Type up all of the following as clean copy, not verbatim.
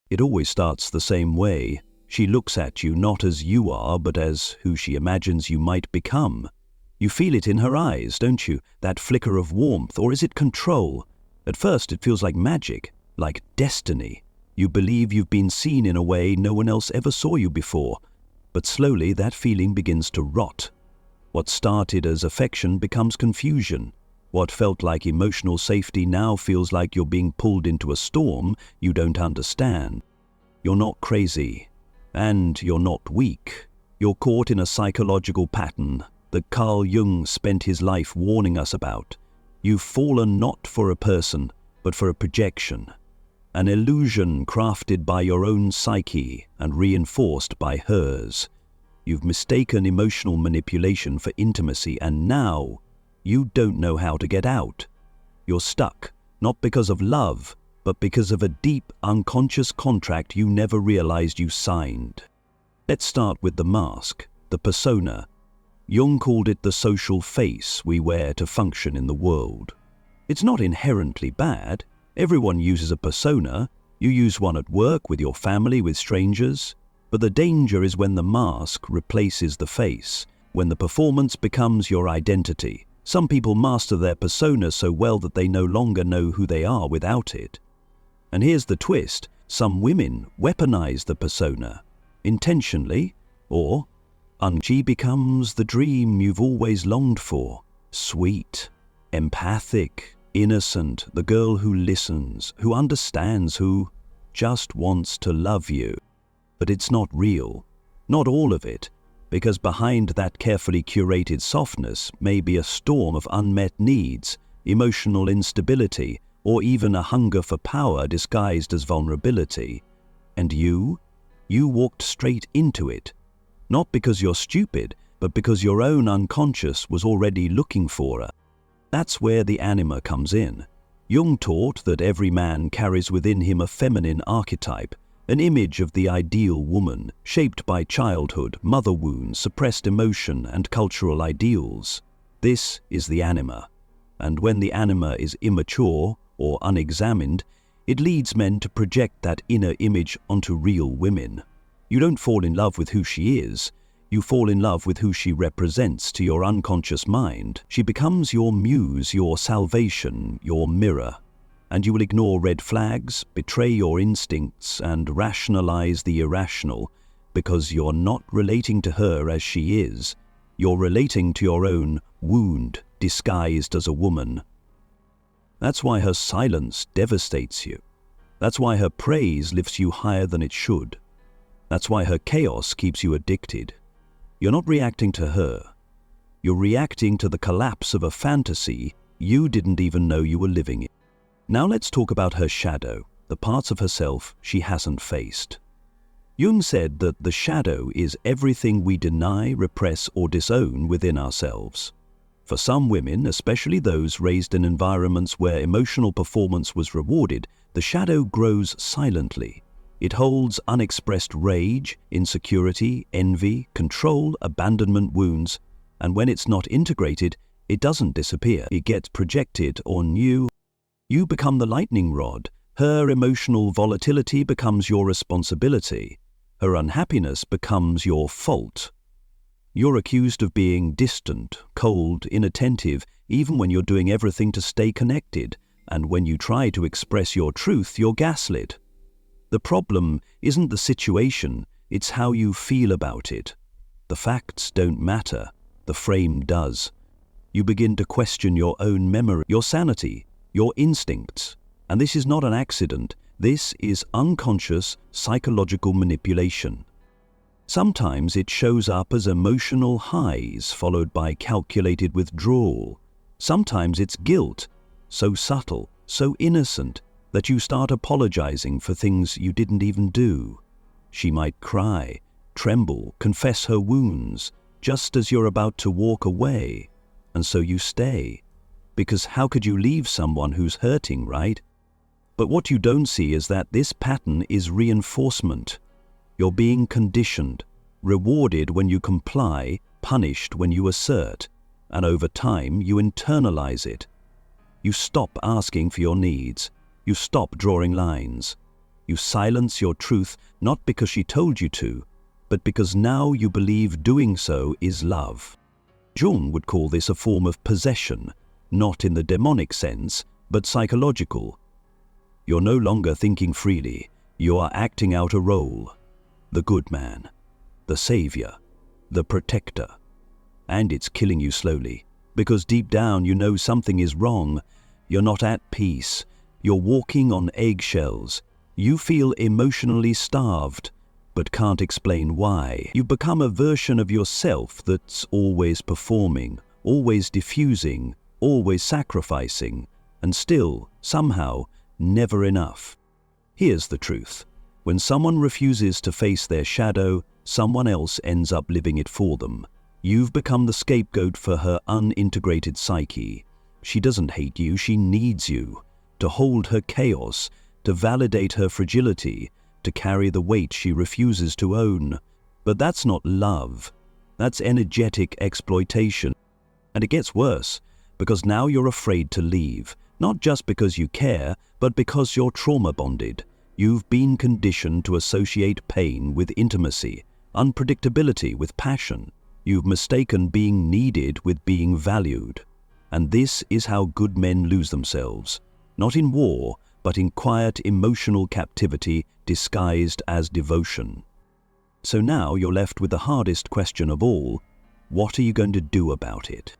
It always starts the same way. She looks at you not as you are, but as who she imagines you might become. You feel it in her eyes, don't you? That flicker of warmth, or is it control? At first it feels like magic, like destiny. You believe you've been seen in a way no one else ever saw you before. But slowly that feeling begins to rot. What started as affection becomes confusion. What felt like emotional safety now feels like you're being pulled into a storm you don't understand. You're not crazy, and you're not weak. You're caught in a psychological pattern that Carl Jung spent his life warning us about. You've fallen not for a person, but for a projection. An illusion crafted by your own psyche and reinforced by hers. You've mistaken emotional manipulation for intimacy, and now you don't know how to get out. You're stuck, not because of love, but because of a deep, unconscious contract you never realized you signed. Let's start with the mask, the persona. Jung called it the social face we wear to function in the world. It's not inherently bad. Everyone uses a persona. You use one at work, with your family, with strangers. But the danger is when the mask replaces the face, when the performance becomes your identity. Some people master their persona so well that they no longer know who they are without it. And here's the twist. Some women weaponize the persona, intentionally, or she becomes the dream you've always longed for. Sweet, empathic, innocent, the girl who listens, who understands, who just wants to love you. But it's not real. Not all of it. Because behind that carefully curated softness may be a storm of unmet needs, emotional instability, or even a hunger for power disguised as vulnerability. And you walked straight into it. Not because you're stupid, but because your own unconscious was already looking for her. That's where the anima comes in. Jung taught that every man carries within him a feminine archetype, an image of the ideal woman, shaped by childhood, mother wounds, suppressed emotion, and cultural ideals. This is the anima. And when the anima is immature or unexamined, it leads men to project that inner image onto real women. You don't fall in love with who she is. You fall in love with who she represents to your unconscious mind. She becomes your muse, your salvation, your mirror. And you will ignore red flags, betray your instincts, and rationalize the irrational, because you're not relating to her as she is. You're relating to your own wound, disguised as a woman. That's why her silence devastates you. That's why her praise lifts you higher than it should. That's why her chaos keeps you addicted. You're not reacting to her. You're reacting to the collapse of a fantasy you didn't even know you were living in. Now let's talk about her shadow, the parts of herself she hasn't faced. Jung said that the shadow is everything we deny, repress, or disown within ourselves. For some women, especially those raised in environments where emotional performance was rewarded, the shadow grows silently. It holds unexpressed rage, insecurity, envy, control, abandonment wounds, and when it's not integrated, it doesn't disappear. It gets projected on you. You become the lightning rod. Her emotional volatility becomes your responsibility. Her unhappiness becomes your fault. You're accused of being distant, cold, inattentive, even when you're doing everything to stay connected, and when you try to express your truth, you're gaslit. The problem isn't the situation, it's how you feel about it. The facts don't matter, the frame does. You begin to question your own memory, your sanity, your instincts. And this is not an accident, this is unconscious psychological manipulation. Sometimes it shows up as emotional highs followed by calculated withdrawal. Sometimes it's guilt, so subtle, so innocent, that you start apologizing for things you didn't even do. She might cry, tremble, confess her wounds, just as you're about to walk away, and so you stay. Because how could you leave someone who's hurting, right? But what you don't see is that this pattern is reinforcement. You're being conditioned, rewarded when you comply, punished when you assert, and over time you internalize it. You stop asking for your needs. You stop drawing lines. You silence your truth not because she told you to, but because now you believe doing so is love. Jung would call this a form of possession, not in the demonic sense, but psychological. You're no longer thinking freely, you are acting out a role. The good man, the savior, the protector. And it's killing you slowly, because deep down you know something is wrong. You're not at peace. You're walking on eggshells. You feel emotionally starved, but can't explain why. You become a version of yourself that's always performing, always diffusing, always sacrificing, and still, somehow, never enough. Here's the truth. When someone refuses to face their shadow, someone else ends up living it for them. You've become the scapegoat for her unintegrated psyche. She doesn't hate you, she needs you. To hold her chaos, to validate her fragility, to carry the weight she refuses to own. But that's not love. That's energetic exploitation. And it gets worse, because now you're afraid to leave. Not just because you care, but because you're trauma-bonded. You've been conditioned to associate pain with intimacy, unpredictability with passion. You've mistaken being needed with being valued. And this is how good men lose themselves. Not in war, but in quiet emotional captivity disguised as devotion. So now you're left with the hardest question of all. What are you going to do about it?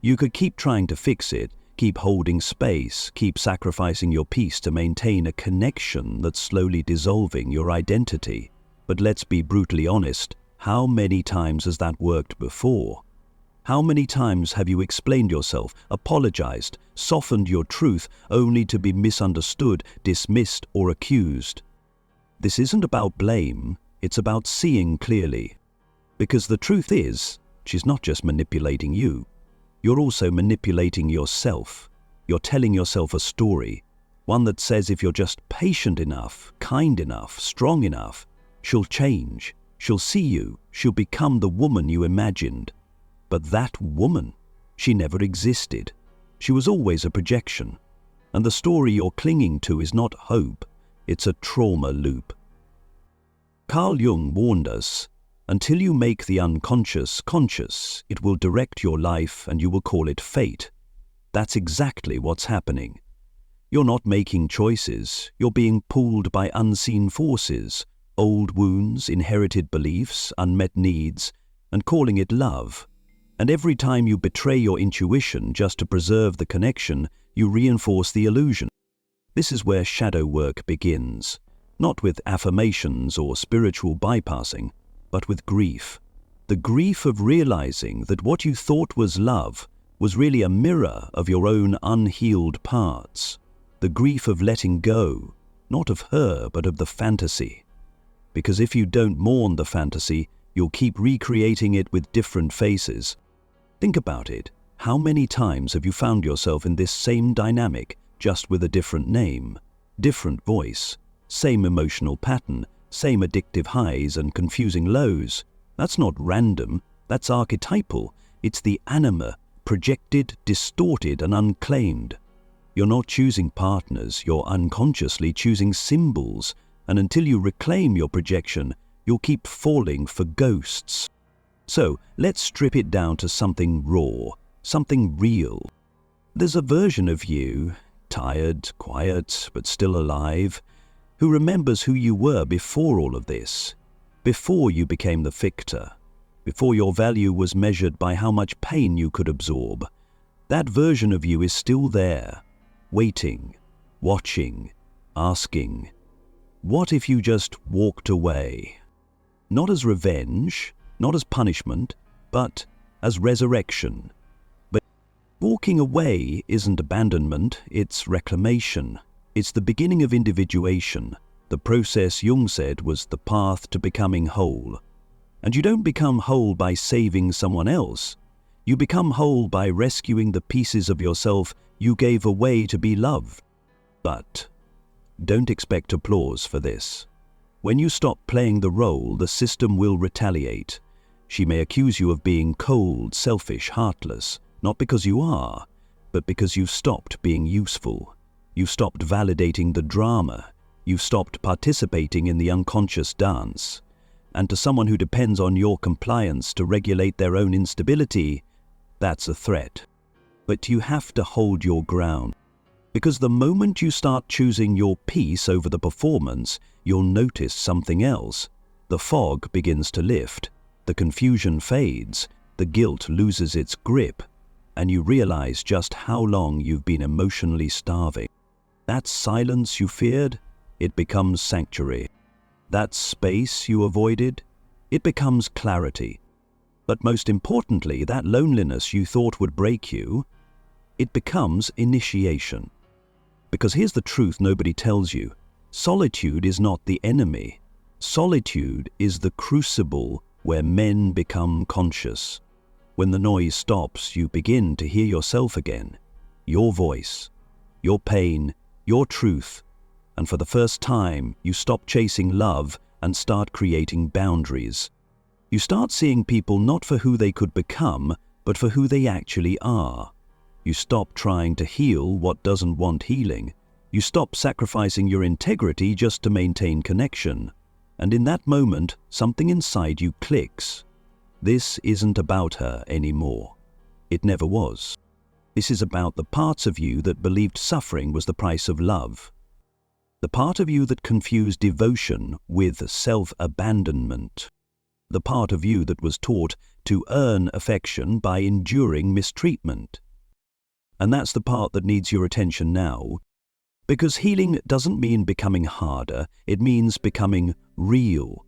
You could keep trying to fix it, keep holding space, keep sacrificing your peace to maintain a connection that's slowly dissolving your identity. But let's be brutally honest, how many times has that worked before? How many times have you explained yourself, apologized, softened your truth, only to be misunderstood, dismissed, or accused? This isn't about blame, it's about seeing clearly. Because the truth is, she's not just manipulating you. You're also manipulating yourself. You're telling yourself a story, one that says if you're just patient enough, kind enough, strong enough, she'll change, she'll see you, she'll become the woman you imagined. But that woman, she never existed. She was always a projection. And the story you're clinging to is not hope, it's a trauma loop. Carl Jung warned us, until you make the unconscious conscious, it will direct your life and you will call it fate. That's exactly what's happening. You're not making choices, you're being pulled by unseen forces, old wounds, inherited beliefs, unmet needs, and calling it love. And every time you betray your intuition just to preserve the connection, you reinforce the illusion. This is where shadow work begins, not with affirmations or spiritual bypassing, but with grief. The grief of realizing that what you thought was love was really a mirror of your own unhealed parts. The grief of letting go, not of her, but of the fantasy. Because if you don't mourn the fantasy, you'll keep recreating it with different faces. Think about it. How many times have you found yourself in this same dynamic, just with a different name, different voice, same emotional pattern, same addictive highs and confusing lows? That's not random, that's archetypal. It's the anima, projected, distorted and unclaimed. You're not choosing partners, you're unconsciously choosing symbols, and until you reclaim your projection, you'll keep falling for ghosts. So let's strip it down to something raw, something real. There's a version of you, tired, quiet, but still alive, who remembers who you were before all of this, before you became the victor, before your value was measured by how much pain you could absorb. That version of you is still there, waiting, watching, asking, what if you just walked away? Not as revenge, not as punishment, but as resurrection. But walking away isn't abandonment, it's reclamation. It's the beginning of individuation, the process Jung said was the path to becoming whole. And you don't become whole by saving someone else. You become whole by rescuing the pieces of yourself you gave away to be loved. But don't expect applause for this. When you stop playing the role, the system will retaliate. She may accuse you of being cold, selfish, heartless, not because you are, but because you've stopped being useful. You've stopped validating the drama. You've stopped participating in the unconscious dance. And to someone who depends on your compliance to regulate their own instability, that's a threat. But you have to hold your ground. Because the moment you start choosing your peace over the performance, you'll notice something else. The fog begins to lift, the confusion fades, the guilt loses its grip, and you realize just how long you've been emotionally starving. That silence you feared, it becomes sanctuary. That space you avoided, it becomes clarity. But most importantly, that loneliness you thought would break you, it becomes initiation. Because here's the truth nobody tells you. Solitude is not the enemy. Solitude is the crucible where men become conscious. When the noise stops, you begin to hear yourself again. Your voice, your pain, your truth. And for the first time, you stop chasing love and start creating boundaries. You start seeing people not for who they could become, but for who they actually are. You stop trying to heal what doesn't want healing. You stop sacrificing your integrity just to maintain connection. And in that moment, something inside you clicks. This isn't about her anymore. It never was. This is about the parts of you that believed suffering was the price of love. The part of you that confused devotion with self-abandonment. The part of you that was taught to earn affection by enduring mistreatment. And that's the part that needs your attention now. Because healing doesn't mean becoming harder, it means becoming real.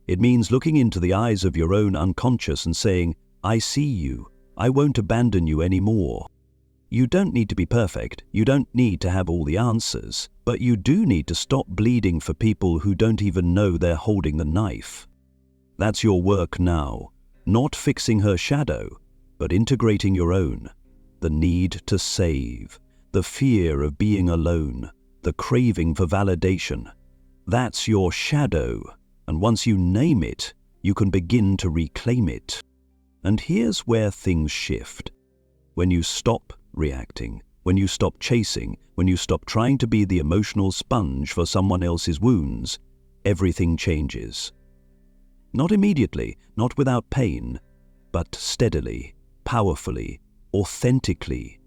It means looking into the eyes of your own unconscious and saying, I see you, I won't abandon you anymore. You don't need to be perfect, you don't need to have all the answers, but you do need to stop bleeding for people who don't even know they're holding the knife. That's your work now, not fixing her shadow, but integrating your own. The need to save, the fear of being alone, the craving for validation. That's your shadow, and once you name it, you can begin to reclaim it. And here's where things shift. When you stop reacting, when you stop chasing, when you stop trying to be the emotional sponge for someone else's wounds, everything changes. Not immediately, not without pain, but steadily, powerfully, authentically.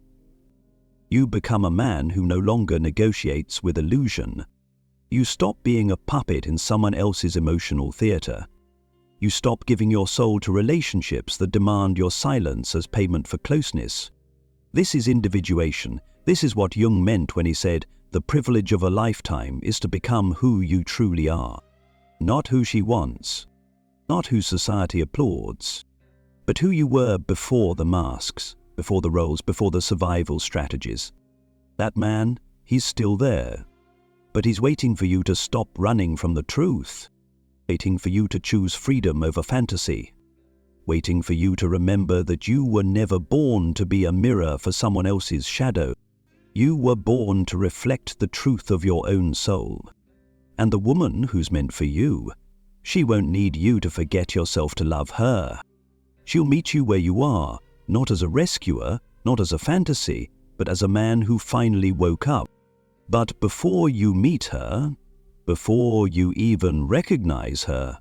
You become a man who no longer negotiates with illusion. You stop being a puppet in someone else's emotional theater. You stop giving your soul to relationships that demand your silence as payment for closeness. This is individuation. This is what Jung meant when he said, the privilege of a lifetime is to become who you truly are. Not who she wants, not who society applauds, but who you were before the masks, before the roles, before the survival strategies. That man, he's still there, but he's waiting for you to stop running from the truth, waiting for you to choose freedom over fantasy, waiting for you to remember that you were never born to be a mirror for someone else's shadow. You were born to reflect the truth of your own soul. And the woman who's meant for you, she won't need you to forget yourself to love her. She'll meet you where you are, not as a rescuer, not as a fantasy, but as a man who finally woke up. But before you meet her, before you even recognize her,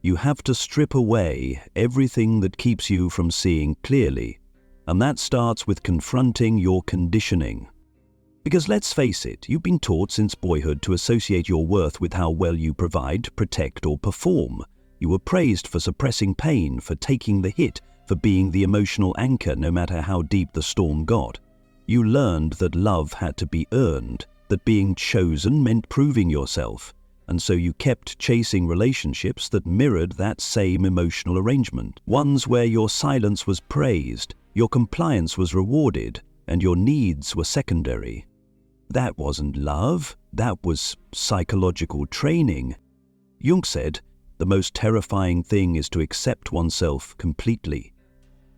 you have to strip away everything that keeps you from seeing clearly. And that starts with confronting your conditioning. Because let's face it, you've been taught since boyhood to associate your worth with how well you provide, protect, or perform. You were praised for suppressing pain, for taking the hit, for being the emotional anchor no matter how deep the storm got. You learned that love had to be earned, that being chosen meant proving yourself, and so you kept chasing relationships that mirrored that same emotional arrangement. Ones where your silence was praised, your compliance was rewarded, and your needs were secondary. That wasn't love, that was psychological training. Jung said, the most terrifying thing is to accept oneself completely.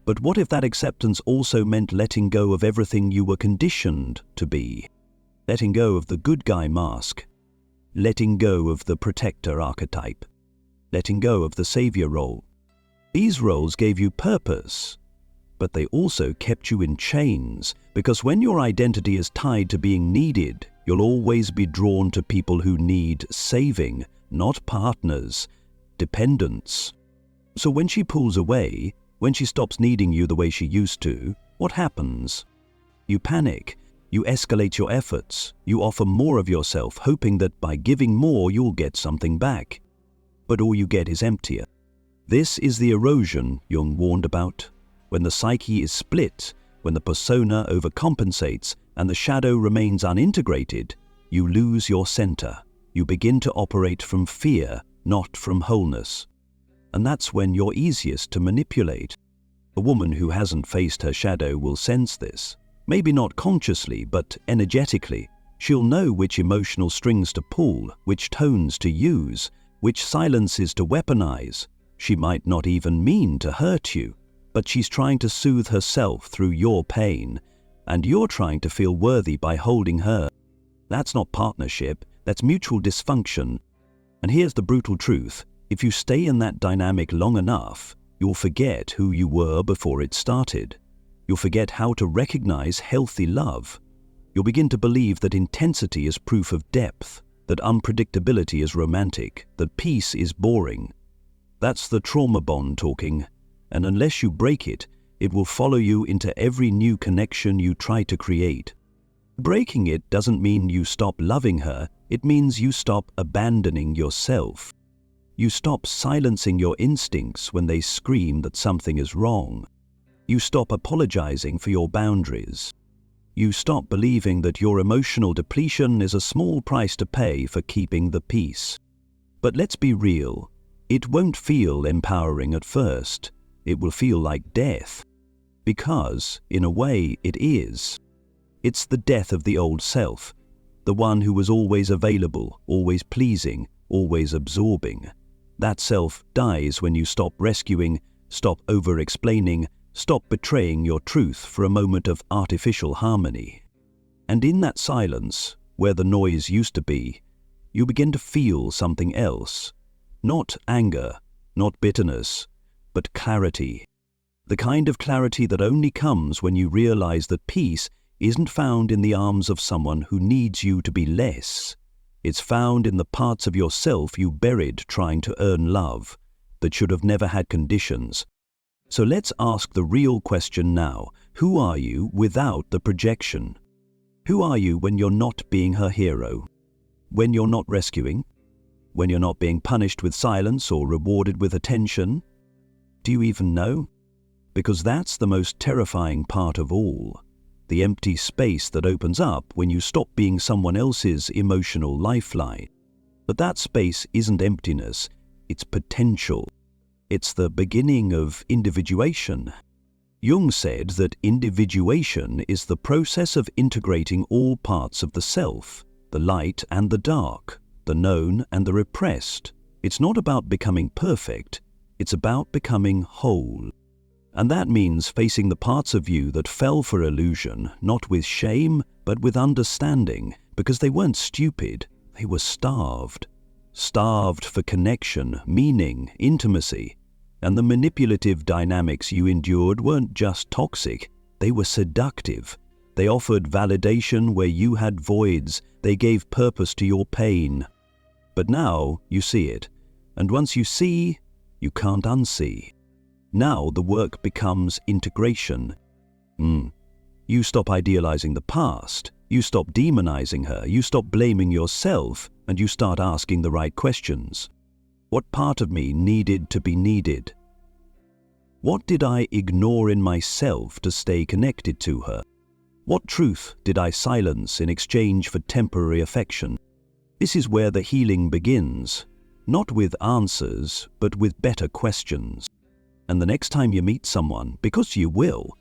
But what if that acceptance also meant letting go of everything you were conditioned to be? Letting go of the good guy mask, letting go of the protector archetype, letting go of the savior role. These roles gave you purpose, but they also kept you in chains, because when your identity is tied to being needed, You'll always be drawn to people who need saving, not partners, dependents. So when she pulls away, when she stops needing you the way she used to, what happens? You panic. You escalate your efforts. You offer more of yourself, hoping that by giving more you'll get something back. But all you get is emptier. This is the erosion Jung warned about. When the psyche is split, when the persona overcompensates and the shadow remains unintegrated, you lose your center. You begin to operate from fear, not from wholeness. And that's when you're easiest to manipulate. A woman who hasn't faced her shadow will sense this. Maybe not consciously, but energetically. She'll know which emotional strings to pull, which tones to use, which silences to weaponize. She might not even mean to hurt you, but she's trying to soothe herself through your pain, and you're trying to feel worthy by holding her. That's not partnership, that's mutual dysfunction. And here's the brutal truth. If you stay in that dynamic long enough, you'll forget who you were before it started. You'll forget how to recognize healthy love. You'll begin to believe that intensity is proof of depth, that unpredictability is romantic, that peace is boring. That's the trauma bond talking, and unless you break it, it will follow you into every new connection you try to create. Breaking it doesn't mean you stop loving her, it means you stop abandoning yourself. You stop silencing your instincts when they scream that something is wrong. You stop apologizing for your boundaries. You stop believing that your emotional depletion is a small price to pay for keeping the peace. But let's be real, it won't feel empowering at first. It will feel like death. Because, in a way, it is. It's the death of the old self, the one who was always available, always pleasing, always absorbing. That self dies when you stop rescuing, stop over-explaining, stop betraying your truth for a moment of artificial harmony. And in that silence, where the noise used to be, you begin to feel something else. Not anger, not bitterness, but clarity. The kind of clarity that only comes when you realize that peace isn't found in the arms of someone who needs you to be less. It's found in the parts of yourself you buried trying to earn love, that should have never had conditions. So let's ask the real question now. Who are you without the projection? Who are you when you're not being her hero? When you're not rescuing? When you're not being punished with silence or rewarded with attention? Do you even know? Because that's the most terrifying part of all. The empty space that opens up when you stop being someone else's emotional lifeline. But that space isn't emptiness, it's potential. It's the beginning of individuation. Jung said that individuation is the process of integrating all parts of the self, the light and the dark, the known and the repressed. It's not about becoming perfect, it's about becoming whole. And that means facing the parts of you that fell for illusion, not with shame, but with understanding, because they weren't stupid, they were starved. Starved for connection, meaning, intimacy. And the manipulative dynamics you endured weren't just toxic, they were seductive. They offered validation where you had voids, they gave purpose to your pain. But now you see it, and once you see, you can't unsee. Now the work becomes integration. You stop idealizing the past, you stop demonizing her, you stop blaming yourself, and you start asking the right questions. What part of me needed to be needed? What did I ignore in myself to stay connected to her? What truth did I silence in exchange for temporary affection? This is where the healing begins, not with answers, but with better questions. And the next time you meet someone, because you will,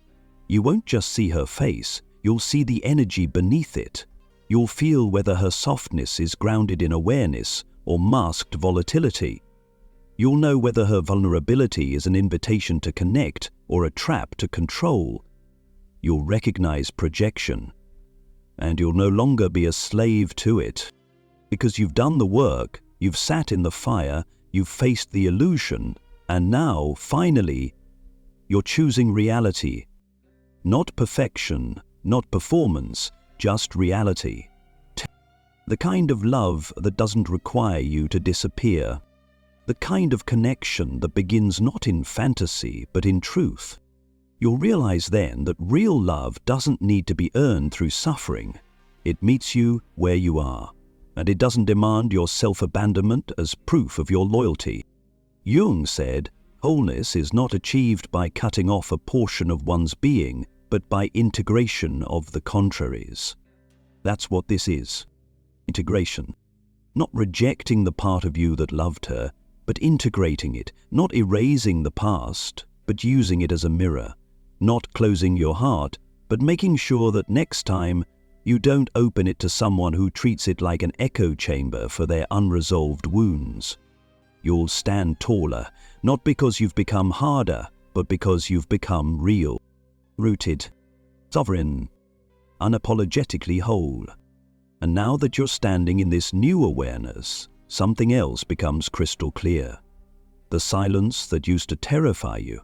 you won't just see her face, you'll see the energy beneath it. You'll feel whether her softness is grounded in awareness or masked volatility. You'll know whether her vulnerability is an invitation to connect or a trap to control. You'll recognize projection, and you'll no longer be a slave to it. Because you've done the work, you've sat in the fire, you've faced the illusion, and now, finally, you're choosing reality. Not perfection, not performance, just reality. The kind of love that doesn't require you to disappear. The kind of connection that begins not in fantasy but in truth. You'll realize then that real love doesn't need to be earned through suffering. It meets you where you are, and it doesn't demand your self-abandonment as proof of your loyalty. Jung said, wholeness is not achieved by cutting off a portion of one's being, but by integration of the contraries. That's what this is. Integration. Not rejecting the part of you that loved her, but integrating it, not erasing the past, but using it as a mirror. Not closing your heart, but making sure that next time you don't open it to someone who treats it like an echo chamber for their unresolved wounds. You'll stand taller, not because you've become harder, but because you've become real, rooted, sovereign, unapologetically whole. And now that you're standing in this new awareness, something else becomes crystal clear. The silence that used to terrify you,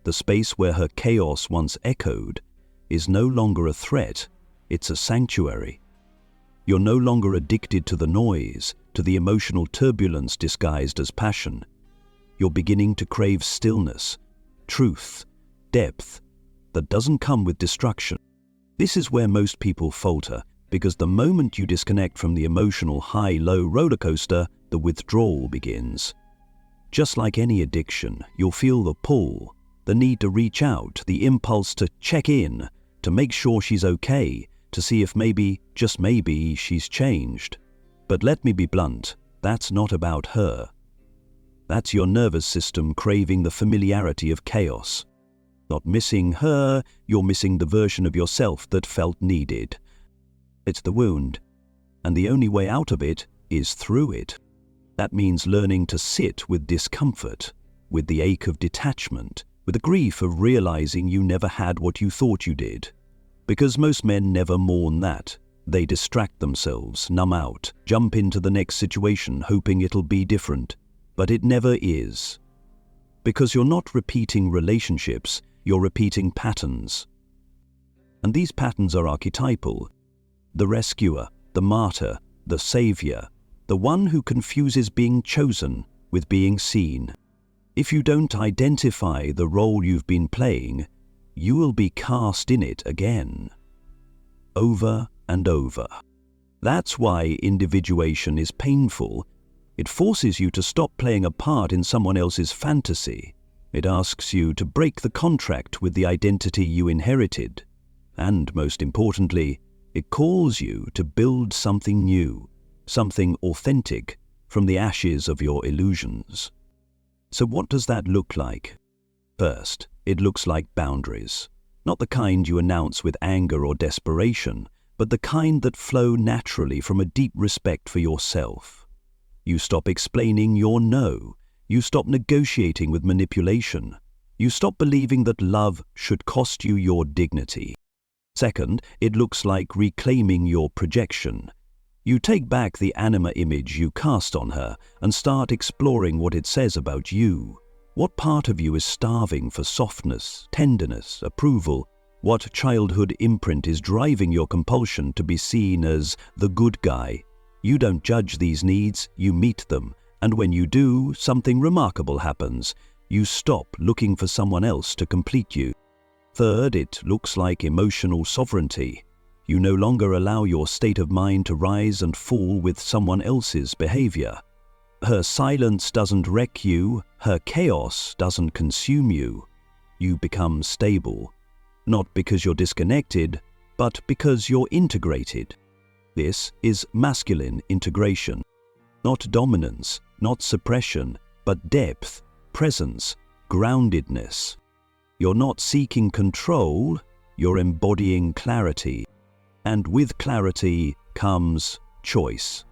the space where her chaos once echoed, is no longer a threat, it's a sanctuary. You're no longer addicted to the noise, to the emotional turbulence disguised as passion. You're beginning to crave stillness, truth, depth that doesn't come with destruction. This is where most people falter, because the moment you disconnect from the emotional high-low roller coaster, the withdrawal begins. Just like any addiction, you'll feel the pull, the need to reach out, the impulse to check in, to make sure she's okay, to see if maybe, just maybe, she's changed. But let me be blunt, that's not about her. That's your nervous system craving the familiarity of chaos. Not missing her, you're missing the version of yourself that felt needed. It's the wound, and the only way out of it is through it. That means learning to sit with discomfort, with the ache of detachment, with the grief of realizing you never had what you thought you did. Because most men never mourn that. They distract themselves, numb out, jump into the next situation hoping it'll be different. But it never is. Because you're not repeating relationships, you're repeating patterns. And these patterns are archetypal. The rescuer, the martyr, the savior, the one who confuses being chosen with being seen. If you don't identify the role you've been playing, you will be cast in it again, over and over. That's why individuation is painful. It forces you to stop playing a part in someone else's fantasy. It asks you to break the contract with the identity you inherited. And most importantly, it calls you to build something new, something authentic from the ashes of your illusions. So what does that look like? First, it looks like boundaries. Not the kind you announce with anger or desperation, but the kind that flow naturally from a deep respect for yourself. You stop explaining your no. You stop negotiating with manipulation. You stop believing that love should cost you your dignity. Second, it looks like reclaiming your projection. You take back the Anima image you cast on her and start exploring what it says about you. What part of you is starving for softness, tenderness, approval? What childhood imprint is driving your compulsion to be seen as the good guy? You don't judge these needs, you meet them, and when you do, something remarkable happens. You stop looking for someone else to complete you. Third, it looks like emotional sovereignty. You no longer allow your state of mind to rise and fall with someone else's behavior. Her silence doesn't wreck you, her chaos doesn't consume you. You become stable, not because you're disconnected, but because you're integrated. This is masculine integration. Not dominance, not suppression, but depth, presence, groundedness. You're not seeking control, you're embodying clarity. And with clarity comes choice.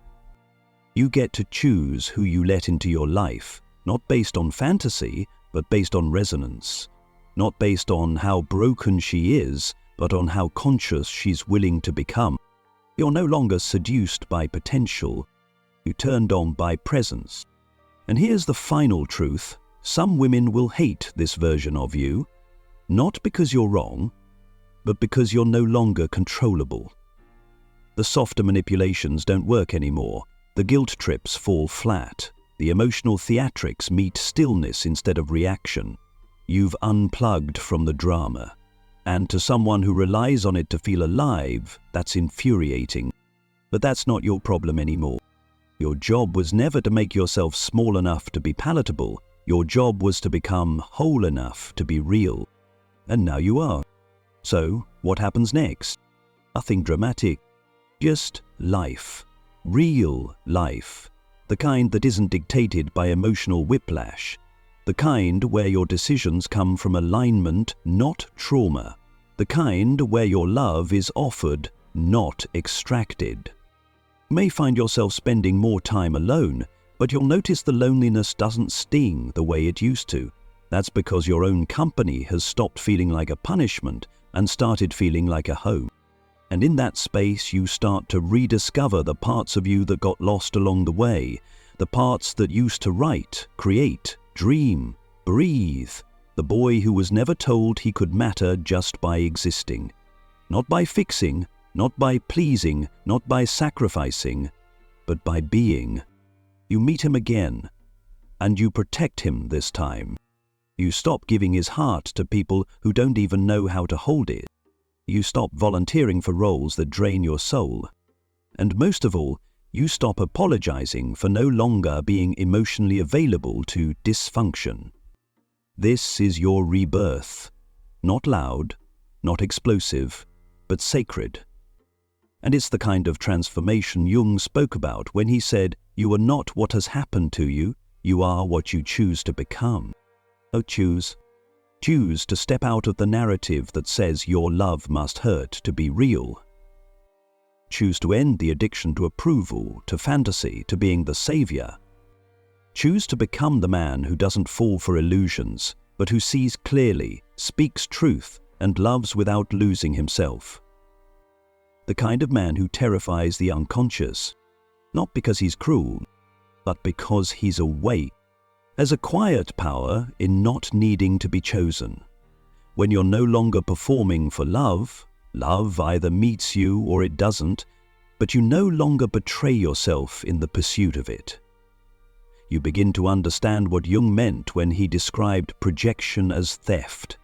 You get to choose who you let into your life, not based on fantasy, but based on resonance. Not based on how broken she is, but on how conscious she's willing to become. You're no longer seduced by potential, you're turned on by presence. And here's the final truth. Some women will hate this version of you, not because you're wrong, but because you're no longer controllable. The softer manipulations don't work anymore. The guilt trips fall flat. The emotional theatrics meet stillness instead of reaction. You've unplugged from the drama. And to someone who relies on it to feel alive, that's infuriating. But that's not your problem anymore. Your job was never to make yourself small enough to be palatable. Your job was to become whole enough to be real. And now you are. So, what happens next? Nothing dramatic. Just life. Real life. The kind that isn't dictated by emotional whiplash. The kind where your decisions come from alignment, not trauma. The kind where your love is offered, not extracted. You may find yourself spending more time alone, but you'll notice the loneliness doesn't sting the way it used to. That's because your own company has stopped feeling like a punishment and started feeling like a home. And in that space, you start to rediscover the parts of you that got lost along the way, the parts that used to write, create, dream, breathe, the boy who was never told he could matter just by existing. Not by fixing, not by pleasing, not by sacrificing, but by being. You meet him again, and you protect him this time. You stop giving his heart to people who don't even know how to hold it. You stop volunteering for roles that drain your soul. And most of all, you stop apologizing for no longer being emotionally available to dysfunction. This is your rebirth. Not loud, not explosive, but sacred. And it's the kind of transformation Jung spoke about when he said, "You are not what has happened to you, you are what you choose to become." Oh, choose. Choose to step out of the narrative that says your love must hurt to be real. Choose to end the addiction to approval, to fantasy, to being the savior. Choose to become the man who doesn't fall for illusions, but who sees clearly, speaks truth, and loves without losing himself. The kind of man who terrifies the unconscious, not because he's cruel, but because he's awake. Has a quiet power in not needing to be chosen. When you're no longer performing for love, love either meets you or it doesn't, but you no longer betray yourself in the pursuit of it. You begin to understand what Jung meant when he described projection as theft.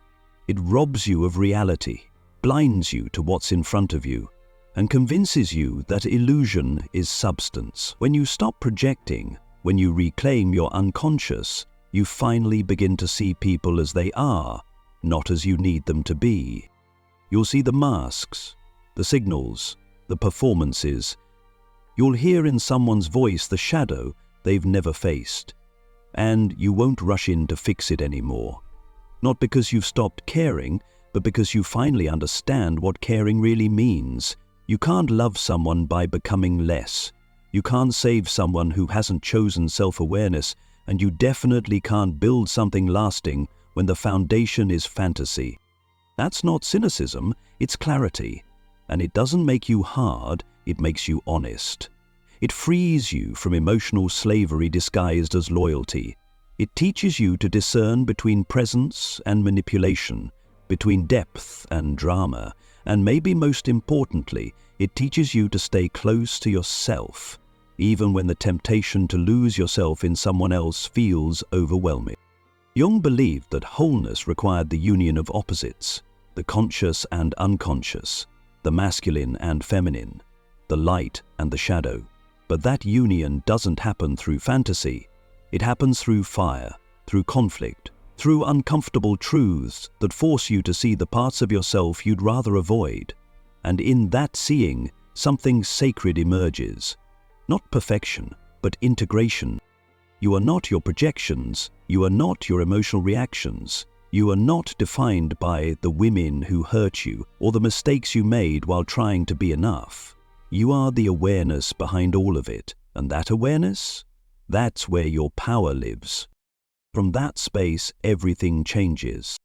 It robs you of reality, blinds you to what's in front of you, and convinces you that illusion is substance. When you stop projecting, when you reclaim your unconscious, you finally begin to see people as they are, not as you need them to be. You'll see the masks, the signals, the performances. You'll hear in someone's voice the shadow they've never faced. And you won't rush in to fix it anymore. Not because you've stopped caring, but because you finally understand what caring really means. You can't love someone by becoming less. You can't save someone who hasn't chosen self-awareness, and you definitely can't build something lasting when the foundation is fantasy. That's not cynicism, it's clarity. And it doesn't make you hard, it makes you honest. It frees you from emotional slavery disguised as loyalty. It teaches you to discern between presence and manipulation, between depth and drama, and maybe most importantly, it teaches you to stay close to yourself, even when the temptation to lose yourself in someone else feels overwhelming. Jung believed that wholeness required the union of opposites, the conscious and unconscious, the masculine and feminine, the light and the shadow. But that union doesn't happen through fantasy. It happens through fire, through conflict, through uncomfortable truths that force you to see the parts of yourself you'd rather avoid. And in that seeing, something sacred emerges. Not perfection, but integration. You are not your projections. You are not your emotional reactions. You are not defined by the women who hurt you or the mistakes you made while trying to be enough. You are the awareness behind all of it, and that awareness, that's where your power lives. From that space, everything changes.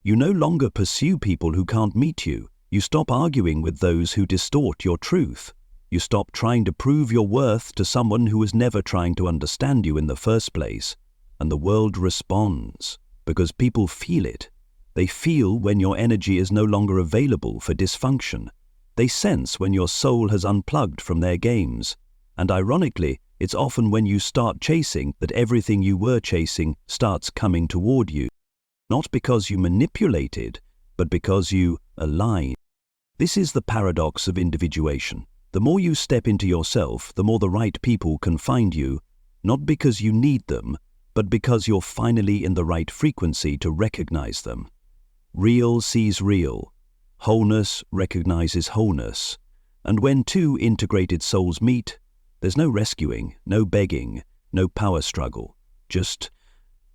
You no longer pursue people who can't meet you. You stop arguing with those who distort your truth. You stop trying to prove your worth to someone who was never trying to understand you in the first place. And the world responds, because people feel it. They feel when your energy is no longer available for dysfunction. They sense when your soul has unplugged from their games. And ironically, it's often when you start chasing that everything you were chasing starts coming toward you. Not because you manipulated, but because you align. This is the paradox of individuation. The more you step into yourself, the more the right people can find you, not because you need them, but because you're finally in the right frequency to recognize them. Real sees real. Wholeness recognizes wholeness. And when two integrated souls meet, there's no rescuing, no begging, no power struggle, just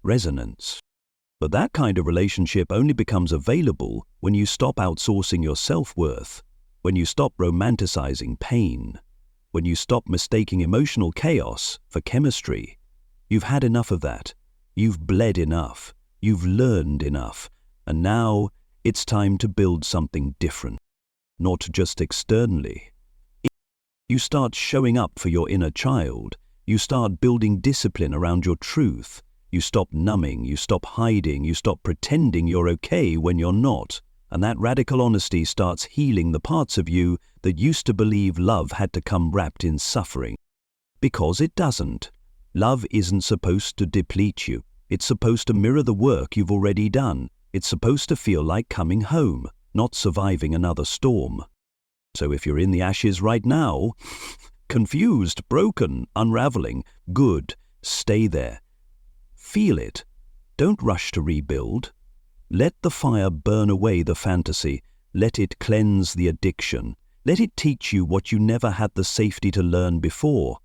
resonance. But that kind of relationship only becomes available when you stop outsourcing your self-worth, when you stop romanticizing pain, when you stop mistaking emotional chaos for chemistry. You've had enough of that. You've bled enough. You've learned enough. And now it's time to build something different, not just externally. You start showing up for your inner child. You start building discipline around your truth. You stop numbing, you stop hiding, you stop pretending you're okay when you're not. And that radical honesty starts healing the parts of you that used to believe love had to come wrapped in suffering. Because it doesn't. Love isn't supposed to deplete you. It's supposed to mirror the work you've already done. It's supposed to feel like coming home, not surviving another storm. So if you're in the ashes right now, confused, broken, unraveling, good, stay there. Feel it. Don't rush to rebuild. Let the fire burn away the fantasy. Let it cleanse the addiction. Let it teach you what you never had the safety to learn before.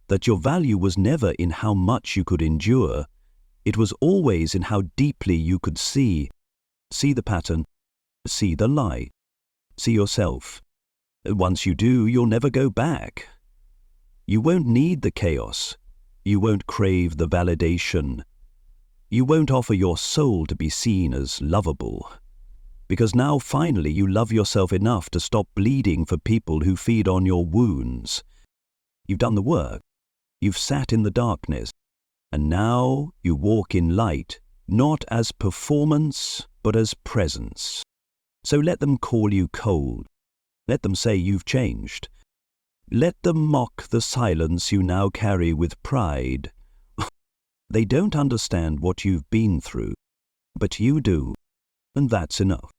That your value was never in how much you could endure. It was always in how deeply you could see. See the pattern. See the lie. See yourself. Once you do, you'll never go back. You won't need the chaos. You won't crave the validation. You won't offer your soul to be seen as lovable. Because now finally you love yourself enough to stop bleeding for people who feed on your wounds. You've done the work. You've sat in the darkness. And now you walk in light, not as performance, but as presence. So let them call you cold. Let them say you've changed. Let them mock the silence you now carry with pride. They don't understand what you've been through, but you do, and that's enough.